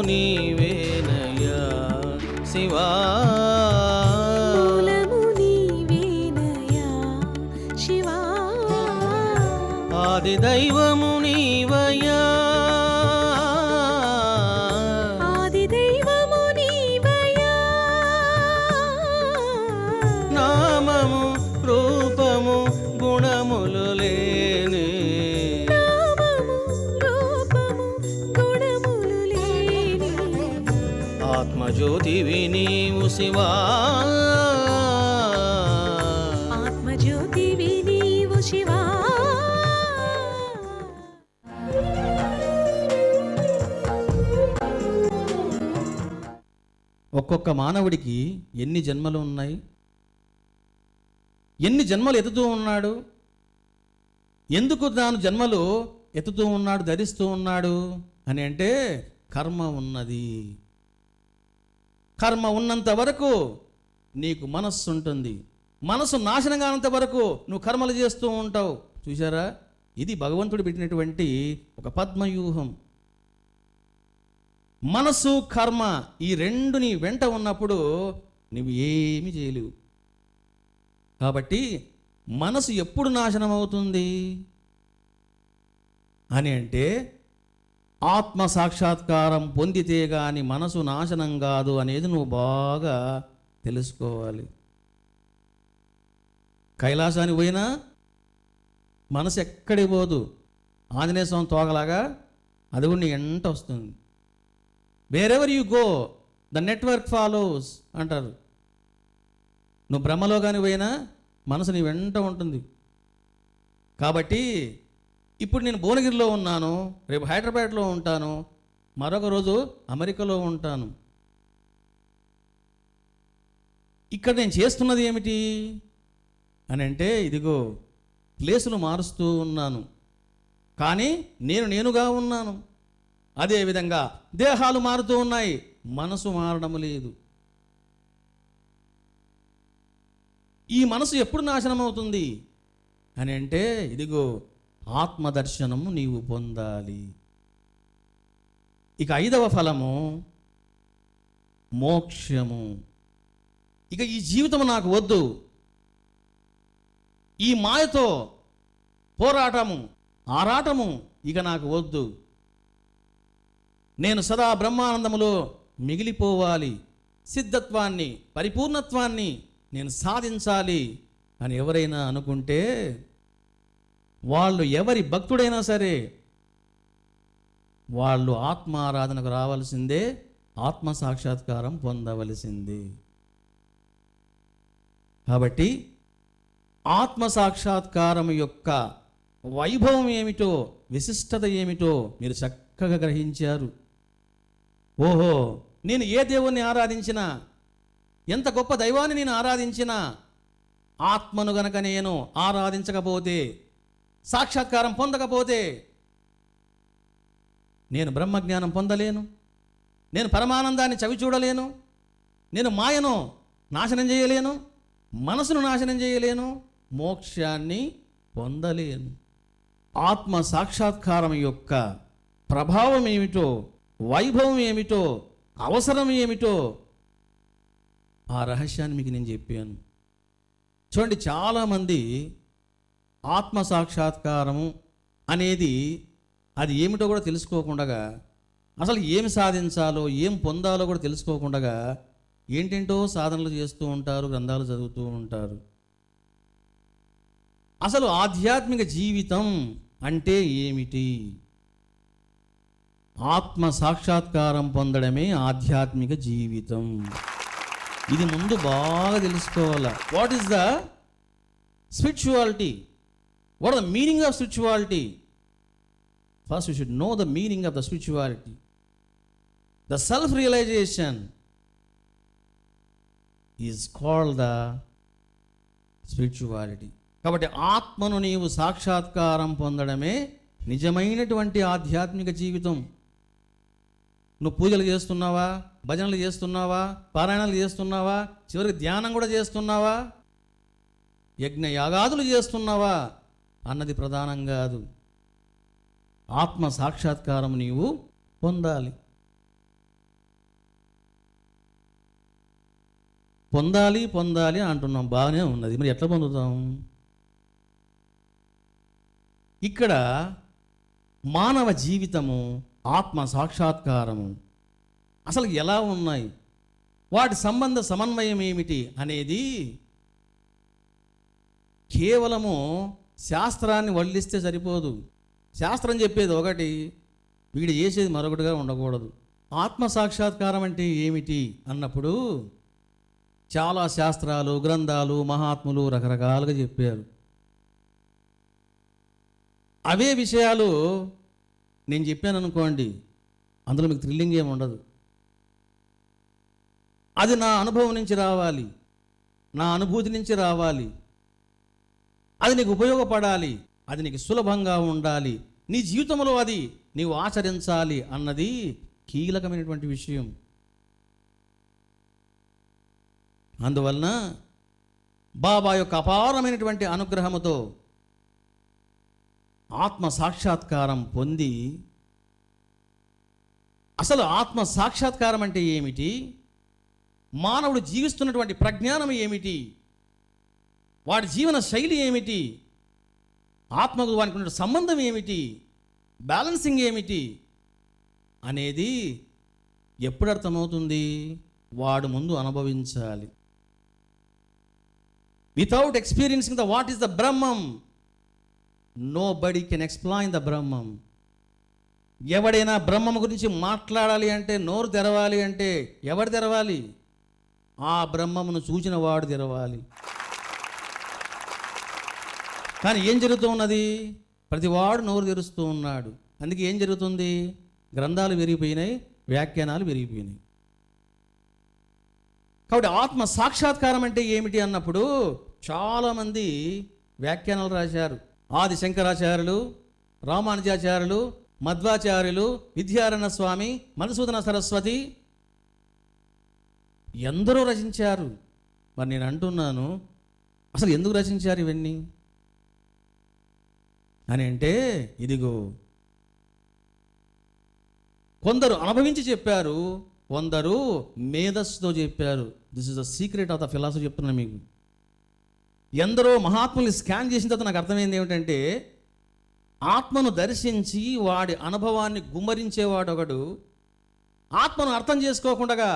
నీవేనయ్యా శివా, మూలము నీవేనయ్యా శివా, ఆది దైవము నీవయ్యా, ఆది దైవము నీవయ్యా, నామము రూపము గుణములు లేని, నామము రూపము గుణములు లేని, ఆత్మజ్యోతివి నీవు శివా, ఆత్మజ్యోతివి నీవు శివా. ఒక్కొక్క మానవుడికి ఎన్ని జన్మలు ఉన్నాయి, ఎన్ని జన్మలు ఎత్తుతూ ఉన్నాడు, ఎందుకు తాను జన్మలు ఎత్తుతూ ఉన్నాడు, ధరిస్తూ ఉన్నాడు అని అంటే కర్మ ఉన్నది. కర్మ ఉన్నంత వరకు నీకు మనస్సు ఉంటుంది, మనసు నాశనం కానంత వరకు నువ్వు కర్మలు చేస్తూ ఉంటావు. చూసారా, ఇది భగవంతుడు పెట్టినటువంటి ఒక పద్మవ్యూహం. మనసు కర్మ ఈ రెండు నీ వెంట ఉన్నప్పుడు నువ్వు ఏమీ చేయలేవు. కాబట్టి మనసు ఎప్పుడు నాశనం అవుతుంది అని అంటే ఆత్మ సాక్షాత్కారం పొందితే గాని మనసు నాశనం కాదు అనేది నువ్వు బాగా తెలుసుకోవాలి. కైలాసానికి పోయినా మనసు ఎక్కడికి పోదు, ఆంజనేయ స్వామి తోగలాగా అది కూడా నీ ఎంట వస్తుంది. Wherever you go the network follows అంటారు. నువ్వు బ్రహ్మలో కానీ పోయినా మనసు నీ వెంట ఉంటుంది. కాబట్టి ఇప్పుడు నేను భువనగిరిలో ఉన్నాను, రేపు హైదరాబాద్లో ఉంటాను, మరొక రోజు అమెరికాలో ఉంటాను. ఇక్కడ నేను చేస్తున్నది ఏమిటి అని అంటే ఇదిగో ప్లేసులు మారుస్తూ ఉన్నాను, కానీ నేనుగా ఉన్నాను. అదేవిధంగా దేహాలు మారుతూ ఉన్నాయి, మనసు మారడం లేదు. ఈ మనసు ఎప్పుడు నాశనం అవుతుంది అని అంటే ఇదిగో ఆత్మదర్శనము నీవు పొందాలి. ఇక 5వ ఫలము మోక్షము. ఇక ఈ జీవితం నాకు వద్దు, ఈ మాయతో పోరాటము ఆరాటము ఇక నాకు వద్దు, నేను సదా బ్రహ్మానందములో మిగిలిపోవాలి, సిద్ధత్వాన్ని పరిపూర్ణత్వాన్ని నేను సాధించాలి అని ఎవరైనా అనుకుంటే వాళ్ళు ఎవరి భక్తుడైనా సరే వాళ్ళు ఆత్మారాధనకు రావాల్సిందే, ఆత్మ సాక్షాత్కారం పొందవలసిందే. కాబట్టి ఆత్మ సాక్షాత్కారం యొక్క వైభవం ఏమిటో, విశిష్టత ఏమిటో మీరు చక్కగా గ్రహించారు. ఓహో, నేను ఏ దేవుణ్ణి ఆరాధించినా, ఎంత గొప్ప దైవాన్ని నేను ఆరాధించినా, ఆత్మను గనక నేను ఆరాధించకపోతే, సాక్షాత్కారం పొందకపోతే నేను బ్రహ్మజ్ఞానం పొందలేను, నేను పరమానందాన్ని చవి చూడలేను, నేను మాయను నాశనం చేయలేను, మనసును నాశనం చేయలేను, మోక్షాన్ని పొందలేను. ఆత్మ సాక్షాత్కారం యొక్క ప్రభావం ఏమిటో, వైభవం ఏమిటో, అవసరం ఏమిటో ఆ రహస్యాన్ని మీకు నేను చెప్పాను. చూడండి, చాలామంది ఆత్మ సాక్షాత్కారము అనేది అది ఏమిటో కూడా తెలుసుకోకుండా, అసలు ఏమి సాధించాలో ఏం పొందాలో కూడా తెలుసుకోకుండా ఏంటేంటో సాధనలు చేస్తూ ఉంటారు, గ్రంథాలు చదువుతూ ఉంటారు. అసలు ఆధ్యాత్మిక జీవితం అంటే ఏమిటి? ఆత్మ సాక్షాత్కారం పొందడమే ఆధ్యాత్మిక జీవితం. ఇది ముందు బాగా తెలుసుకోవాలా. What is the spirituality? What are the meaning of spirituality? First you should know the meaning of the spirituality. The self realisation is called the spirituality. కాబట్టి ఆత్మను నీవు సాక్షాత్కారం పొందడమే నిజమైనటువంటి ఆధ్యాత్మిక జీవితం. నువ్వు పూజలు చేస్తున్నావా, భజనలు చేస్తున్నావా, పారాయణాలు చేస్తున్నావా, చివరికి ధ్యానం కూడా చేస్తున్నావా, యజ్ఞ యాగాదులు చేస్తున్నావా అన్నది ప్రధానం కాదు. ఆత్మ సాక్షాత్కారం నీవు పొందాలి. పొందాలి పొందాలి అంటున్నాం, బాగానే ఉన్నది. మరి ఎట్లా పొందుతాం? ఇక్కడ మానవ జీవితము, ఆత్మ సాక్షాత్కారము అసలు ఎలా ఉన్నాయి, వాటి సంబంధ సమన్వయం ఏమిటి అనేది కేవలము శాస్త్రాన్ని వల్లిస్తే సరిపోదు. శాస్త్రం చెప్పేది ఒకటి, వీడు చేసేది మరొకటిగా ఉండకూడదు. ఆత్మ సాక్షాత్కారం అంటే ఏమిటి అన్నప్పుడు చాలా శాస్త్రాలు, గ్రంథాలు, మహాత్ములు రకరకాలుగా చెప్పారు. అవే విషయాలు నేను చెప్పాను అనుకోండి, అందులో మీకు థ్రిల్లింగ్ ఏమి ఉండదు. అది నా అనుభవం నుంచి రావాలి, నా అనుభూతి నుంచి రావాలి, అది నీకు ఉపయోగపడాలి, అది నీకు సులభంగా ఉండాలి, నీ జీవితంలో అది నీవు ఆచరించాలి అన్నది కీలకమైనటువంటి విషయం. అందువలన బాబా యొక్క అపారమైనటువంటి అనుగ్రహముతో ఆత్మ సాక్షాత్కారం పొంది, అసలు ఆత్మ సాక్షాత్కారం అంటే ఏమిటి, మానవుడు జీవిస్తున్నటువంటి ప్రజ్ఞానం ఏమిటి, వాడి జీవన శైలి ఏమిటి, ఆత్మకు వానికి ఉన్న సంబంధం ఏమిటి, బ్యాలెన్సింగ్ ఏమిటి అనేది ఎప్పుడు అర్థమవుతుంది? వాడు ముందు అనుభవించాలి. Without experiencing the what is the Brahmam, nobody can explain the Brahmam. ఎవడైనా బ్రహ్మం గురించి మాట్లాడాలి అంటే, నోరు తెరవాలి అంటే ఎవడు తెరవాలి? ఆ బ్రహ్మమును చూచిన వాడు తెరవాలి. కానీ ఏం జరుగుతూ ఉన్నది? ప్రతివాడు నోరు తెరుస్తూ ఉన్నాడు. అందుకే ఏం జరుగుతుంది? గ్రంథాలు విరిగిపోయినాయి, వ్యాఖ్యానాలు విరిగిపోయినాయి. కాబట్టి ఆత్మ సాక్షాత్కారం అంటే ఏమిటి అన్నప్పుడు చాలామంది వ్యాఖ్యానాలు రాశారు. ఆది శంకరాచార్యులు, రామానుజాచార్యులు, మధ్వాచార్యులు, విద్యారణ్య స్వామి, మధుసూదన సరస్వతి ఎందరో రచించారు. మరి నేను అంటున్నాను, అసలు ఎందుకు రచించారు ఇవన్నీ అని అంటే, ఇదిగో కొందరు అనుభవించి చెప్పారు, కొందరు మేధస్సుతో చెప్పారు. This is the secret of the philosophy చెప్తున్నాను మీకు. ఎందరో మహాత్ముల్ని స్కాన్ చేసిన తర్వాత నాకు అర్థమైంది ఏమిటంటే, ఆత్మను దర్శించి వాడి అనుభవాన్ని గుమ్మరించేవాడు ఒకడు, ఆత్మను అర్థం చేసుకోకుండా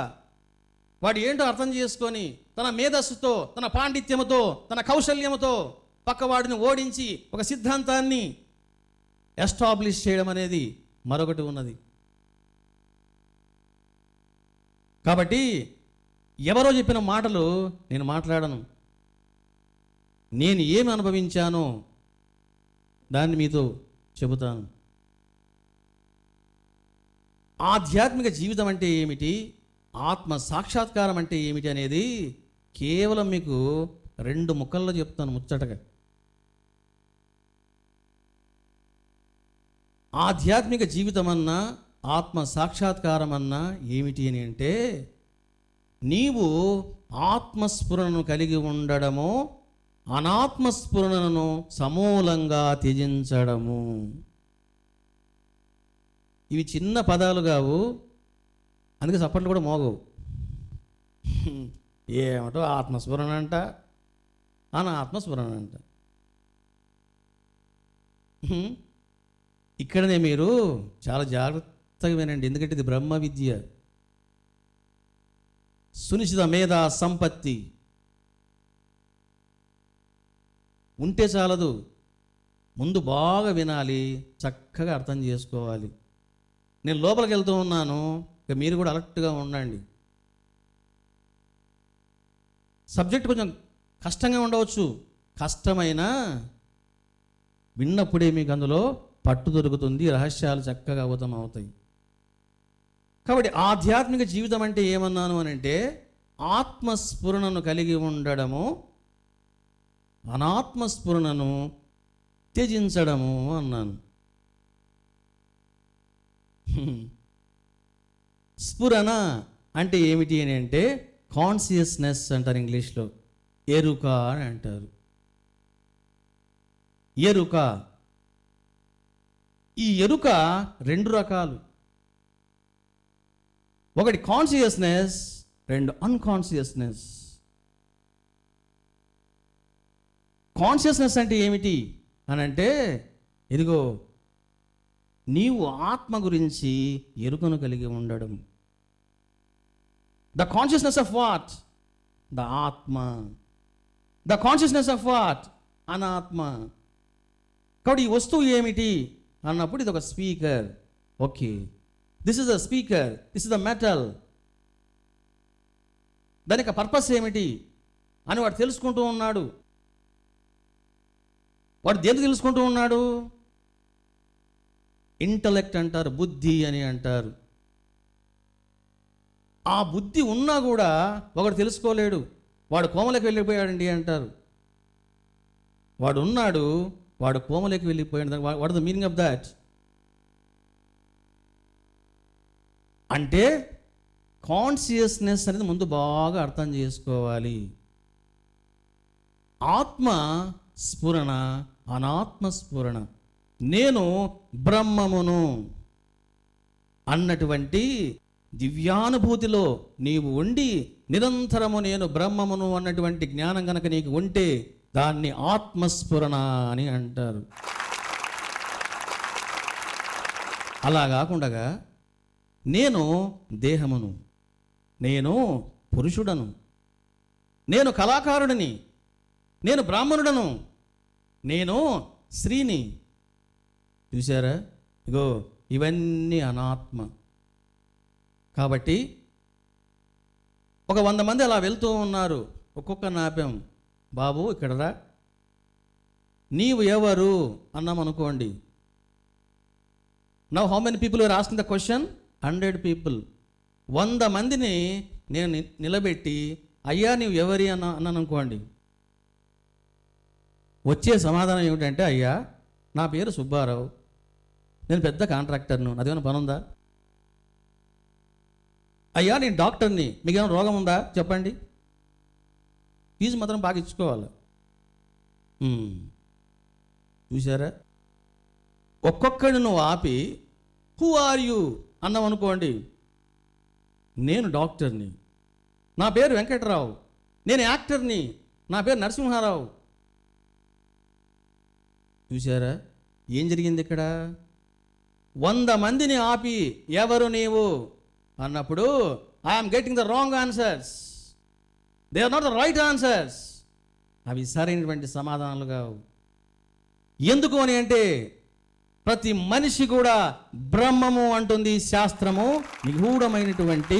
వాడు ఏంటో అర్థం చేసుకొని తన మేధస్సుతో, తన పాండిత్యముతో, తన కౌశల్యముతో పక్కవాడిని ఓడించి ఒక సిద్ధాంతాన్ని ఎస్టాబ్లిష్ చేయడం అనేది మరొకటి ఉన్నది. కాబట్టి ఎవరో చెప్పిన మాటలు నేను మాట్లాడను. నేను ఏమి అనుభవించానో దాన్ని మీతో చెబుతాను. ఆధ్యాత్మిక జీవితం అంటే ఏమిటి, ఆత్మ సాక్షాత్కారం అంటే ఏమిటి అనేది కేవలం మీకు 2 ముక్కల్లో చెప్తాను ముచ్చటగా. ఆధ్యాత్మిక జీవితం అన్నా, ఆత్మ సాక్షాత్కారం అన్నా ఏమిటి అని అంటే, నీవు ఆత్మస్ఫురణను కలిగి ఉండడము, అనాత్మస్ఫురణను సమూలంగా త్యజించడము. ఇవి చిన్న పదాలు కావు, అందుకే చప్పట్లు కూడా మోగవు. ఏమిటో ఆత్మస్ఫురణ అంట, అనాత్మస్ఫురణ అంట. ఇక్కడనే మీరు చాలా జాగ్రత్తగా వినండి, ఎందుకంటే ఇది బ్రహ్మ విద్య, సునిశ్చిత మేధా సంపత్తి. ఉంటే చాలదు, ముందు బాగా వినాలి, చక్కగా అర్థం చేసుకోవాలి. నేను లోపలికి వెళ్తూ ఉన్నాను, ఇక మీరు కూడా అలర్ట్గా ఉండండి. సబ్జెక్ట్ కొంచెం కష్టంగా ఉండవచ్చు, కష్టమైనా విన్నప్పుడే మీకు అందులో పట్టు దొరుకుతుంది, రహస్యాలు చక్కగా అవతం అవుతాయి. కాబట్టి ఆధ్యాత్మిక జీవితం అంటే ఏమన్నాను అని అంటే, ఆత్మస్ఫురణను కలిగి ఉండడము, అనాత్మస్ఫురణను త్యజించడము అన్నాను. స్ఫురణ అంటే ఏమిటి అని అంటే, కాన్షియస్నెస్ అంటారు ఇంగ్లీష్లో, ఎరుక అని అంటారు. ఎరుక, ఈ ఎరుక 2 రకాలు. ఒకటి కాన్షియస్నెస్, 2 అన్కాన్షియస్నెస్. కాన్షియస్నెస్ అంటే ఏమిటి అని అంటే, ఇదిగో నీవు ఆత్మ గురించి ఎరుకను కలిగి ఉండడం. The consciousness of what? The atma. The consciousness of what? Anatma. కాబట్టి ఈ వస్తువు ఏమిటి అన్నప్పుడు ఇది ఒక speaker. Okay, this is the speaker, this is the metal. దానికి పర్పస్ ఏమిటి అని వాడు తెలుసుకుంటూ ఉన్నాడు. వాడు దేని తెలుసుకుంటూ ఉన్నాడు? ఇంటలెక్ట్ అంటారు, బుద్ధి అని అంటారు. ఆ బుద్ధి ఉన్నా కూడా ఒకడు తెలుసుకోలేడు. వాడు కోమలోకి వెళ్ళిపోయాడండి అంటారు. వాడు ఉన్నాడు, వాడు కోమలోకి వెళ్ళిపోయాడు. What the meaning of that? అంటే కాన్షియస్నెస్ అనేది ముందు బాగా అర్థం చేసుకోవాలి. ఆత్మ స్ఫురణ, అనాత్మ స్ఫురణ. నేను బ్రహ్మమును అన్నటువంటి దివ్యానుభూతిలో నీవు ఉండి నిరంతరము నేను బ్రహ్మమును అన్నటువంటి జ్ఞానం కనుక నీకు ఉంటే దాన్ని ఆత్మస్ఫురణ అని అంటారు. అలా కాకుండా నేను దేహమును, నేను పురుషుడను, నేను కళాకారుడిని, నేను బ్రాహ్మణుడను, నేను స్త్రీని. చూసారా? ఇగో ఇవన్నీ అనాత్మ. కాబట్టి ఒక 100 మంది అలా వెళ్తూ ఉన్నారు. ఒక్కొక్కరిని ఆపాం. బాబు ఇక్కడ రా, నీవు ఎవరు అన్నాం అనుకోండి. Now how many people are asking the question? 100 people. 100 మందిని నేను నిలబెట్టి అయ్యా నీవు ఎవరి అన్నాను అనుకోండి. వచ్చే సమాధానం ఏమిటంటే, అయ్యా నా పేరు సుబ్బారావు, నేను పెద్ద కాంట్రాక్టర్ను, అదేమైనా పని ఉందా? అయ్యా నేను డాక్టర్ని, మీకేమైనా రోగం ఉందా చెప్పండి. ఫీజు మాత్రం బాగా ఇచ్చుకోవాలి. చూసారా? ఒక్కొక్కడిని నువ్వు ఆపి హూ ఆర్ యూ అన్నావు అనుకోండి. నేను డాక్టర్ని, నా పేరు వెంకటరావు, నేను యాక్టర్ని, నా పేరు నరసింహారావు. చూసారా ఏం జరిగింది ఇక్కడ? 100 మందిని ఆపి ఎవరు నీవు అన్నప్పుడు I'm getting the wrong answers, they are not the right answers. అవి సరైనటువంటి సమాధానాలు కావు. ఎందుకు అని అంటే ప్రతి మనిషి కూడా బ్రహ్మము అంటుంది శాస్త్రము, నిగూఢమైనటువంటి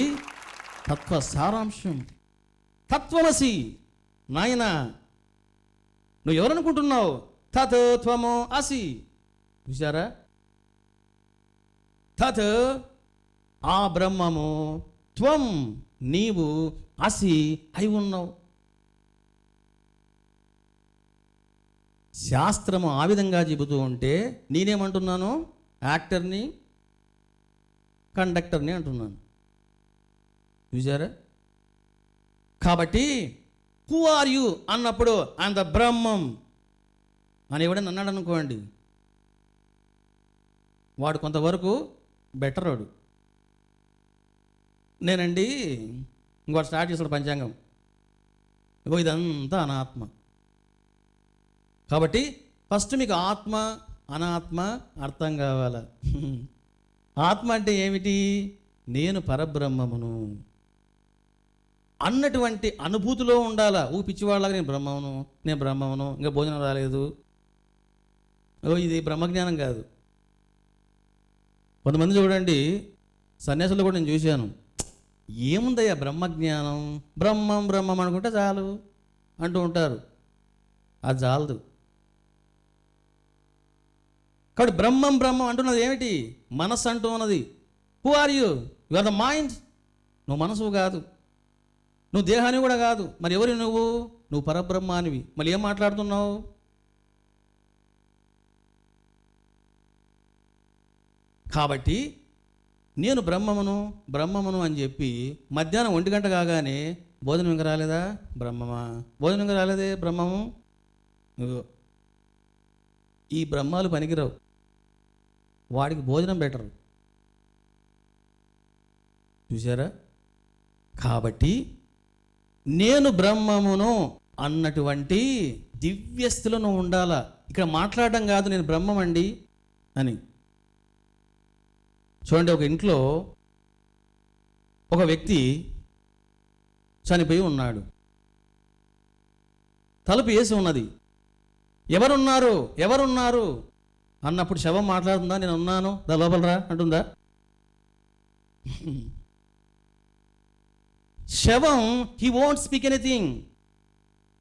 తత్వ సారాంశం. తత్వమసి నాయన, నువ్వు ఎవరనుకుంటున్నావు? తత్ త్వము అసి. చూసారా? తత్ ఆ బ్రహ్మము, త్వం నీవు, అసి అయి ఉన్నావు. శాస్త్రము ఆ విధంగా చెబుతూ ఉంటే నేనేమంటున్నాను? యాక్టర్ని, కండక్టర్ని అంటున్నాను. చూసారా? కాబట్టి హూ ఆర్ యూ అన్నప్పుడు ఐఎమ్ ద బ్రహ్మం అని ఎవడని అన్నాడు అనుకోండి, వాడు కొంతవరకు బెటర్ వాడు. నేనండి ఇంకోటి స్టార్ట్ చేస్తాడు పంచాంగం. ఇగో ఇదంతా అనాత్మ. కాబట్టి ఫస్ట్ మీకు ఆత్మ అనాత్మ అర్థం కావాల. ఆత్మ అంటే ఏమిటి? నేను పరబ్రహ్మమును అన్నటువంటి అనుభూతిలో ఉండాలా. పిచ్చివాళ్ళగా నేను బ్రహ్మమును, ఇంకా భోజనం రాలేదు, ఇది బ్రహ్మజ్ఞానం కాదు. కొంతమంది చూడండి, సన్యాసులు కూడా నేను చూశాను, ఏముందయ్యా బ్రహ్మజ్ఞానం, బ్రహ్మం అనుకుంటే చాలు అంటూ ఉంటారు. అది చాలదు. కాబట్టి బ్రహ్మం అంటున్నది ఏమిటి? మనస్సు అంటూ ఉన్నది. Who are you? You are the mind. నువ్వు మనసు కాదు, నువ్వు దేహాన్ని కూడా కాదు. మరి ఎవరు నువ్వు పరబ్రహ్మానివి. మళ్ళీ ఏం మాట్లాడుతున్నావు? కాబట్టి నేను బ్రహ్మమును అని చెప్పి మధ్యాహ్నం 1 గంట కాగానే భోజనం ఇంకా రాలేదా? బ్రహ్మమా? భోజనం ఇంకా రాలేదే? బ్రహ్మము. ఈ బ్రహ్మాలు పనికిరావు, వాడికి భోజనం బెటర్. చూసారా? కాబట్టి నేను బ్రహ్మమును అన్నటువంటి దివ్యస్థితిలో నువ్వు ఉండాలా. ఇక్కడ మాట్లాడడం కాదు నేను బ్రహ్మం అండి అని. చూడండి, ఒక ఇంట్లో ఒక వ్యక్తి చనిపోయి ఉన్నాడు. తలుపు వేసి ఉన్నది. ఎవరున్నారు అన్నప్పుడు శవం మాట్లాడుతుందా? నేను ఉన్నాను, దా లోపలరా అంటుందా? శవం హీ వోంట్ స్పీక్ ఎనీథింగ్.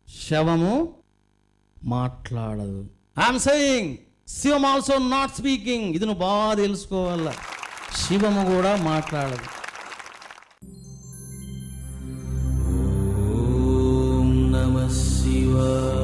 శవము మాట్లాడదు. I'm saying Shivam also not speaking. ఇది నువ్వు బాగా తెలుసుకోవాలా. శివము కూడా మాట్లాడదు. ఓం నమః శివాయ.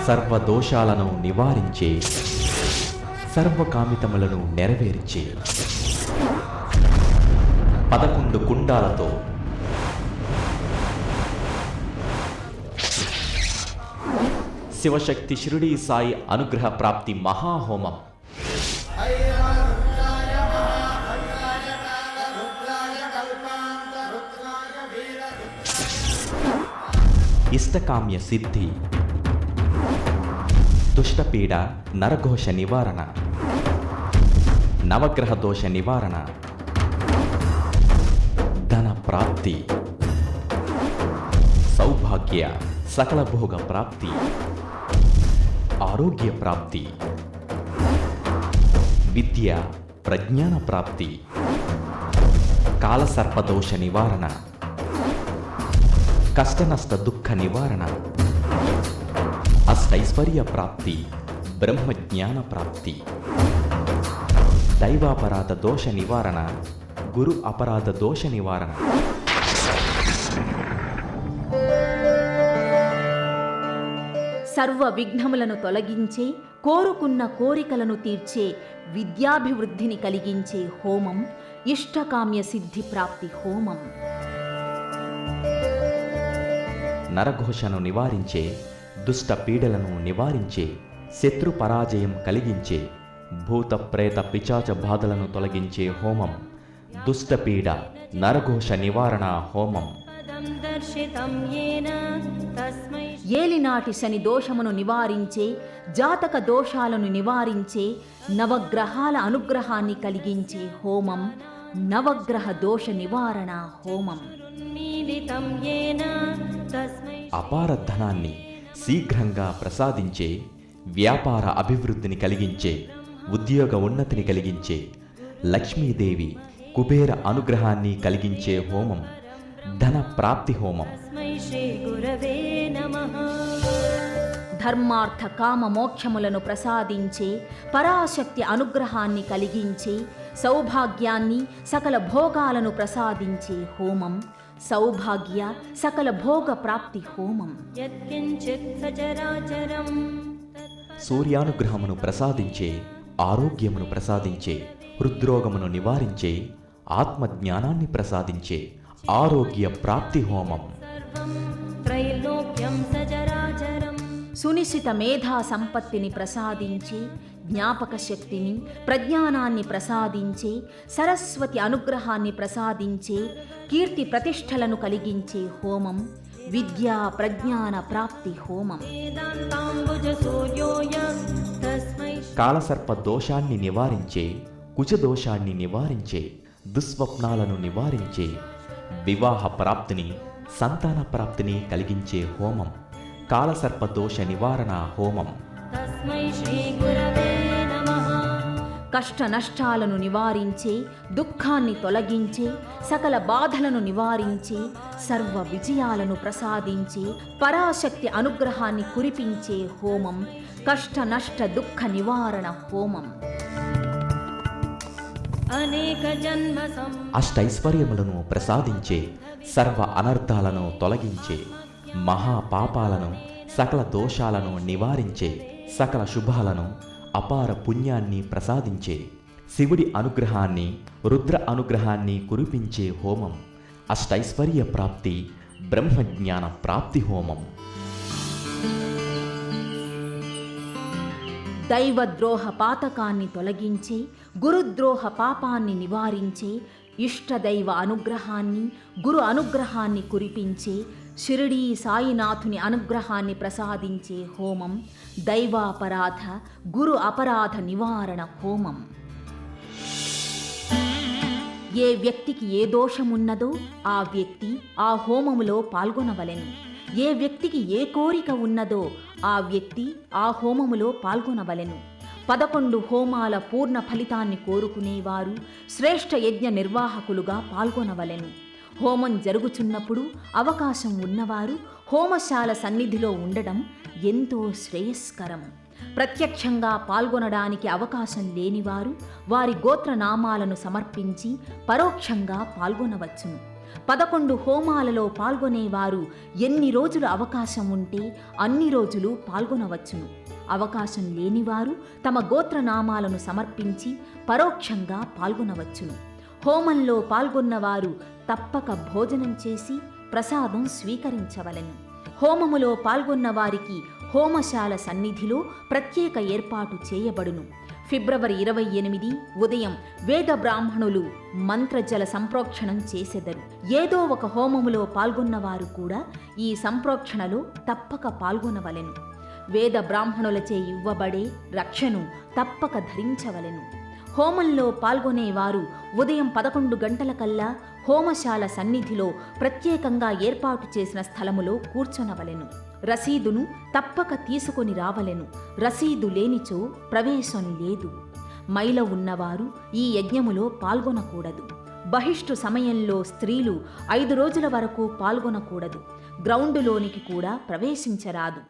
సర్వదోషాలను నివారించే, సర్వకామితములను నెరవేర్చే 11 కుండాలతో శివశక్తి షిరిడీ సాయి అనుగ్రహ ప్రాప్తి మహాహోమం ఇష్టకామ్య సిద్ధి, దుష్టపీడ నరఘోష నివారణ, నవగ్రహ దోష నివారణ, ధన ప్రాప్తి, సౌభాగ్య సకల భోగ ప్రాప్తి, ఆరోగ్య ప్రాప్తి, విద్య ప్రజ్ఞాన ప్రాప్తి, కాలసర్పదోష నివారణ, కష్టనష్ట దుఃఖ నివారణ, అష్టైశ్వర్య ప్రాప్తి, బ్రహ్మజ్ఞాన ప్రాప్తి, దైవాపరాధ దోష నివారణ, గురు అపరాధ దోష నివారణ. సర్వ విఘ్నములను తొలగించే, కోరుకున్న కోరికలను తీర్చే, విద్యాభివృద్ధిని కలిగించే హోమం ఇష్టకామ్య సిద్ధి ప్రాప్తి హోమం. నరఘోషను నివారించే, దుష్ట పీడలను నివారించే, శత్రు పరాజయం కలిగించే, భూత ప్రేత పిశాచ బాధలను తొలగించే హోమం దుష్టపీడ నరఘోష నివారణ హోమం. ఏలినాటి శని దోషమును నివారించే, జాతక దోషాలను నివారించే, నవగ్రహాల అనుగ్రహాన్ని కలిగించే హోమం నవగ్రహ దోష నివారణ హోమం. అపార ధనాన్ని శీఘ్రంగా ప్రసాదించే, వ్యాపార అభివృద్ధిని కలిగించే, ఉద్యోగ ఉన్నతిని కలిగించే, లక్ష్మీదేవి కుబేర అనుగ్రహాన్ని కలిగించే హోమం ధన ప్రాప్తి హోమం. ధర్మార్థ కామ మోక్షములను ప్రసాదించే, పరాశక్తి అనుగ్రహాన్ని కలిగించే, సౌభాగ్యాన్ని సకల భోగాలను ప్రసాదించే హోమం సౌభాగ్య సకల భోగ ప్రాప్తి హోమం. సూర్యానుగ్రహమును ప్రసాదించే, ఆరోగ్యమును ప్రసాదించే, హృద్రోగమును నివారించే, ఆత్మజ్ఞానాన్ని ప్రసాదించే ఆరోగ్య ప్రాప్తి హోమం. సునిశ్చిత మేధా సంపత్తిని ప్రసాదించే, జ్ఞాపక శక్తిని ప్రజ్ఞానాన్ని ప్రసాదించే, సరస్వతి అనుగ్రహాన్ని ప్రసాదించే, కీర్తి ప్రతిష్టలను కలిగించే హోమం విద్యా ప్రజ్ఞాన ప్రాప్తి హోమం. కాలసర్ప దోషాన్ని నివారించే, కుజదోషాన్ని నివారించే, దుస్వప్నాలను నివారించే, వివాహ ప్రాప్తిని సంతాన ప్రాప్తిని కలిగించే హోమం కాలసర్ప దోష నివారణ హోమం. కష్ట నష్టాలను నివారించే, దుఃఖాన్ని తొలగించే, సకల బాధలను నివారించే, సర్వ విజయాలను ప్రసాదించే, పరాశక్తి అనుగ్రహాన్ని కురిపించే హోమం కష్ట నష్ట దుఃఖ నివారణ హోమం. అనేక జన్మ అష్టైశ్వర్యములను ప్రసాదించే, సర్వ అనర్థాలను తొలగించే, మహాపాపాలను సకల దోషాలను నివారించే, సకల శుభాలను అపార పుణ్యాన్ని ప్రసాదించే, శివుడి అనుగ్రహాన్ని రుద్ర అనుగ్రహాన్ని కురిపించే హోమం అష్టైశ్వర్య ప్రాప్తి బ్రహ్మజ్ఞాన ప్రాప్తి హోమం. దైవద్రోహ పాతకాన్ని తొలగించే, గురుద్రోహ పాపాన్ని నివారించే, ఇష్టదైవ అనుగ్రహాన్ని గురు అనుగ్రహాన్ని కురిపించే, షిరిడీ సాయినాథుని అనుగ్రహాన్ని ప్రసాదించే హోమం దైవాపరాధ గురు అపరాధ నివారణ హోమం. ఏ వ్యక్తికి ఏ దోషమున్నదో ఆ వ్యక్తి ఆ హోమములో పాల్గొనవలెను. ఏ వ్యక్తికి ఏ కోరిక ఉన్నదో ఆ వ్యక్తి ఆ హోమములో పాల్గొనవలెను. 11 హోమాల పూర్ణ ఫలితాన్ని కోరుకునేవారు శ్రేష్ఠ యజ్ఞ నిర్వాహకులుగా పాల్గొనవలెను. హోమం జరుగుచున్నప్పుడు అవకాశం ఉన్నవారు హోమశాల సన్నిధిలో ఉండడం ఎంతో శ్రేయస్కరం. ప్రత్యక్షంగా పాల్గొనడానికి అవకాశం లేనివారు వారి గోత్రనామాలను సమర్పించి పరోక్షంగా పాల్గొనవచ్చును. 11 హోమాలలో పాల్గొనేవారు ఎన్ని రోజులు అవకాశం ఉంటే అన్ని రోజులు పాల్గొనవచ్చును. అవకాశం లేనివారు తమ గోత్రనామాలను సమర్పించి పరోక్షంగా పాల్గొనవచ్చును. హోమంలో పాల్గొన్నవారు తప్పక భోజనం చేసి ప్రసాదం స్వీకరించవలెను. హోమములో పాల్గొన్న వారికి హోమశాల సన్నిధిలో ప్రత్యేక ఏర్పాటు చేయబడును. ఫిబ్రవరి 28 ఉదయం వేద బ్రాహ్మణులు మంత్రజల సంప్రోక్షణం చేసెదరు. ఏదో ఒక హోమములో పాల్గొన్నవారు కూడా ఈ సంప్రోక్షణలో తప్పక పాల్గొనవలెను. వేద బ్రాహ్మణులచే ఇవ్వబడే రక్షను తప్పక ధరించవలెను. హోమంలో పాల్గొనేవారు ఉదయం 11 గంటలకల్లా హోమశాల సన్నిధిలో ప్రత్యేకంగా ఏర్పాటు చేసిన స్థలములో కూర్చొనవలెను. రసీదును తప్పక తీసుకొని రావలెను. రసీదు లేనిచో ప్రవేశం లేదు. మైల ఉన్నవారు ఈ యజ్ఞములో పాల్గొనకూడదు. బహిష్టు సమయంలో స్త్రీలు 5 రోజుల వరకు పాల్గొనకూడదు. గ్రౌండులోనికి కూడా ప్రవేశించరాదు.